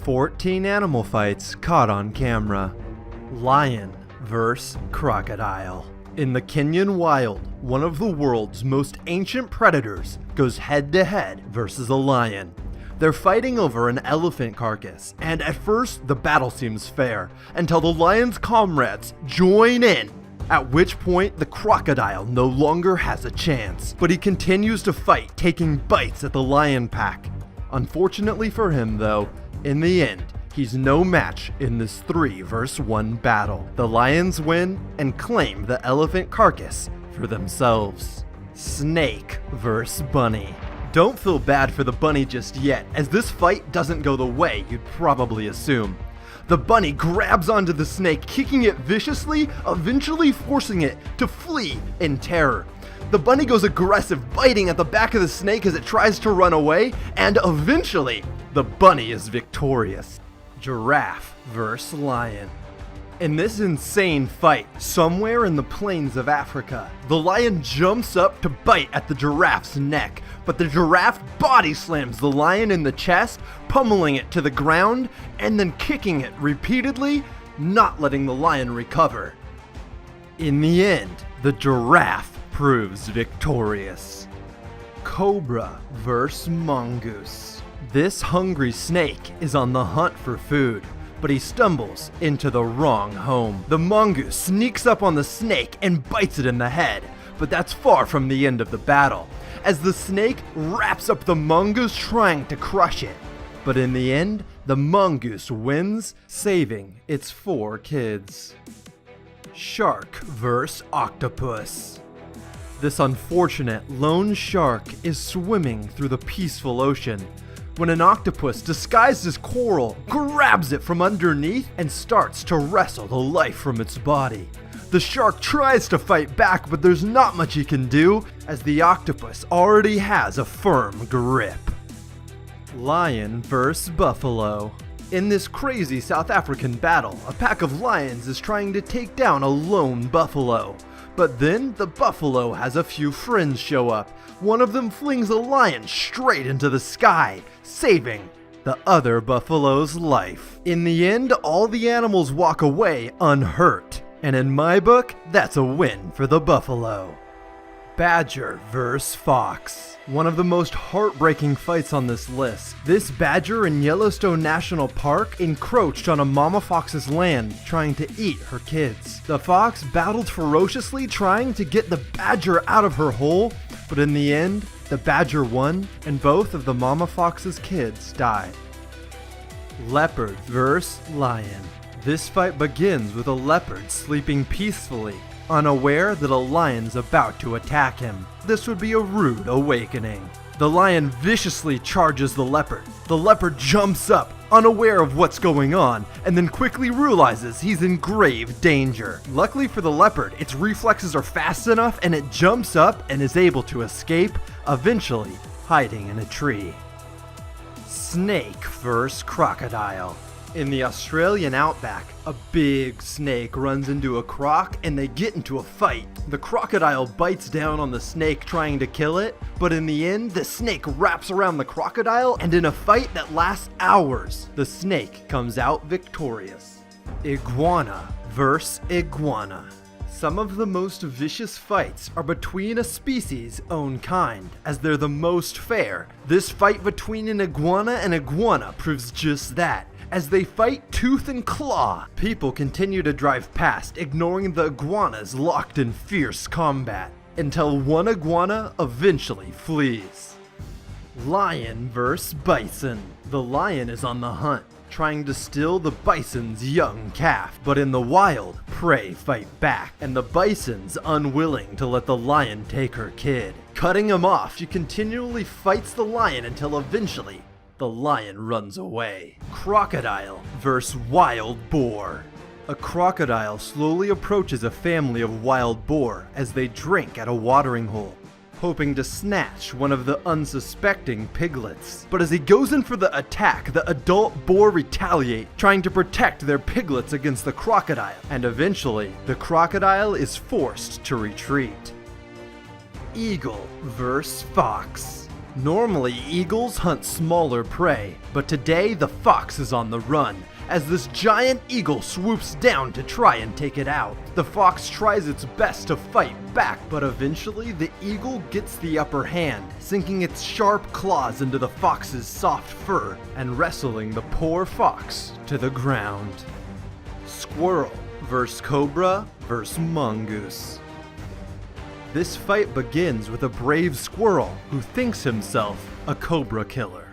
14 animal fights caught on camera. Lion vs. crocodile. In the Kenyan wild, one of the world's most ancient predators goes head-to-head versus a lion. They're fighting over an elephant carcass, and at first the battle seems fair, until the lion's comrades join in, at which point the crocodile no longer has a chance. But he continues to fight, taking bites at the lion pack. Unfortunately for him though, in the end, he's no match in this 3 vs 1 battle. The lions win and claim the elephant carcass for themselves. Snake vs bunny. Don't feel bad for the bunny just yet, as this fight doesn't go the way you'd probably assume. The bunny grabs onto the snake, kicking it viciously, eventually forcing it to flee in terror. The bunny goes aggressive, biting at the back of the snake as it tries to run away, and eventually, the bunny is victorious. Giraffe vs. lion. In this insane fight, somewhere in the plains of Africa, the lion jumps up to bite at the giraffe's neck, but the giraffe body slams the lion in the chest, pummeling it to the ground, and then kicking it repeatedly, not letting the lion recover. In the end, the giraffe proves victorious. Cobra vs. mongoose. This hungry snake is on the hunt for food, but he stumbles into the wrong home. The mongoose sneaks up on the snake and bites it in the head, but that's far from the end of the battle, as the snake wraps up the mongoose trying to crush it. But in the end, the mongoose wins, saving its 4 kids. Shark vs. octopus. This unfortunate lone shark is swimming through the peaceful ocean when an octopus disguised as coral grabs it from underneath and starts to wrestle the life from its body. The shark tries to fight back, but there's not much he can do, as the octopus already has a firm grip. Lion vs. buffalo. In this crazy South African battle, a pack of lions is trying to take down a lone buffalo. But then the buffalo has a few friends show up. One of them flings a lion straight into the sky, saving the other buffalo's life. In the end, all the animals walk away unhurt, and in my book, that's a win for the buffalo. Badger vs. fox. One of the most heartbreaking fights on this list. This badger in Yellowstone National Park encroached on a mama fox's land, trying to eat her kids. The fox battled ferociously, trying to get the badger out of her hole, but in the end, the badger won, and both of the mama fox's kids died. Leopard vs. lion. This fight begins with a leopard sleeping peacefully, unaware that a lion's about to attack him. This would be a rude awakening. The lion viciously charges the leopard. The leopard jumps up, unaware of what's going on, and then quickly realizes he's in grave danger. Luckily for the leopard, its reflexes are fast enough and it jumps up and is able to escape, eventually hiding in a tree. Snake vs. crocodile. In the Australian outback, a big snake runs into a croc and they get into a fight. The crocodile bites down on the snake trying to kill it, but in the end, the snake wraps around the crocodile, and in a fight that lasts hours, the snake comes out victorious. Iguana vs. iguana. Some of the most vicious fights are between a species' own kind, as they're the most fair. This fight between an iguana and iguana proves just that, as they fight tooth and claw. People continue to drive past, ignoring the iguanas locked in fierce combat, until one iguana eventually flees. Lion vs. bison. The lion is on the hunt, trying to steal the bison's young calf, but in the wild, prey fight back, and the bison's unwilling to let the lion take her kid. Cutting him off, she continually fights the lion until eventually the lion runs away. Crocodile vs. wild boar. A crocodile slowly approaches a family of wild boar as they drink at a watering hole, hoping to snatch one of the unsuspecting piglets. But as he goes in for the attack, the adult boar retaliate, trying to protect their piglets against the crocodile, and eventually, the crocodile is forced to retreat. Eagle vs. fox. Normally, eagles hunt smaller prey, but today the fox is on the run, as this giant eagle swoops down to try and take it out. The fox tries its best to fight back, but eventually the eagle gets the upper hand, sinking its sharp claws into the fox's soft fur and wrestling the poor fox to the ground. Squirrel vs. Cobra vs. Mongoose. This fight begins with a brave squirrel who thinks himself a cobra killer.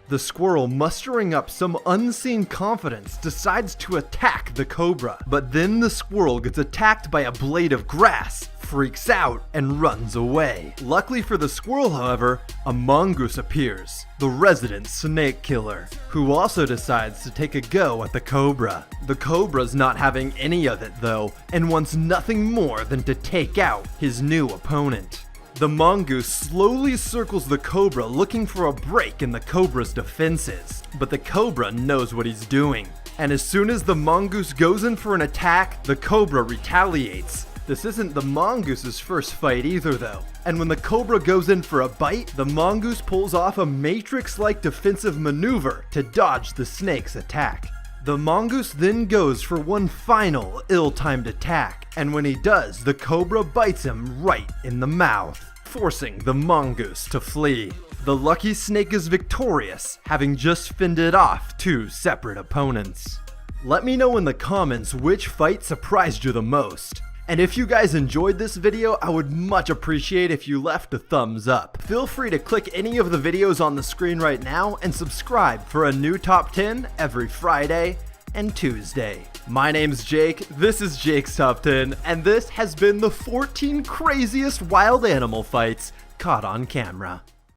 The squirrel, mustering up some unseen confidence, decides to attack the cobra, but then the squirrel gets attacked by a blade of grass, freaks out, and runs away. Luckily for the squirrel, however, a mongoose appears, the resident snake killer, who also decides to take a go at the cobra. The cobra's not having any of it though, and wants nothing more than to take out his new opponent. The mongoose slowly circles the cobra, looking for a break in the cobra's defenses, but the cobra knows what he's doing. And as soon as the mongoose goes in for an attack, the cobra retaliates. This isn't the mongoose's first fight either though, and when the cobra goes in for a bite, the mongoose pulls off a matrix-like defensive maneuver to dodge the snake's attack. The mongoose then goes for one final ill-timed attack, and when he does, the cobra bites him right in the mouth, forcing the mongoose to flee. The lucky snake is victorious, having just fended off two separate opponents. Let me know in the comments which fight surprised you the most. And if you guys enjoyed this video, I would much appreciate if you left a thumbs up. Feel free to click any of the videos on the screen right now and subscribe for a new top 10 every Friday and Tuesday. My name's Jake, this is Jake's Top 10, and this has been the 14 craziest wild animal fights caught on camera.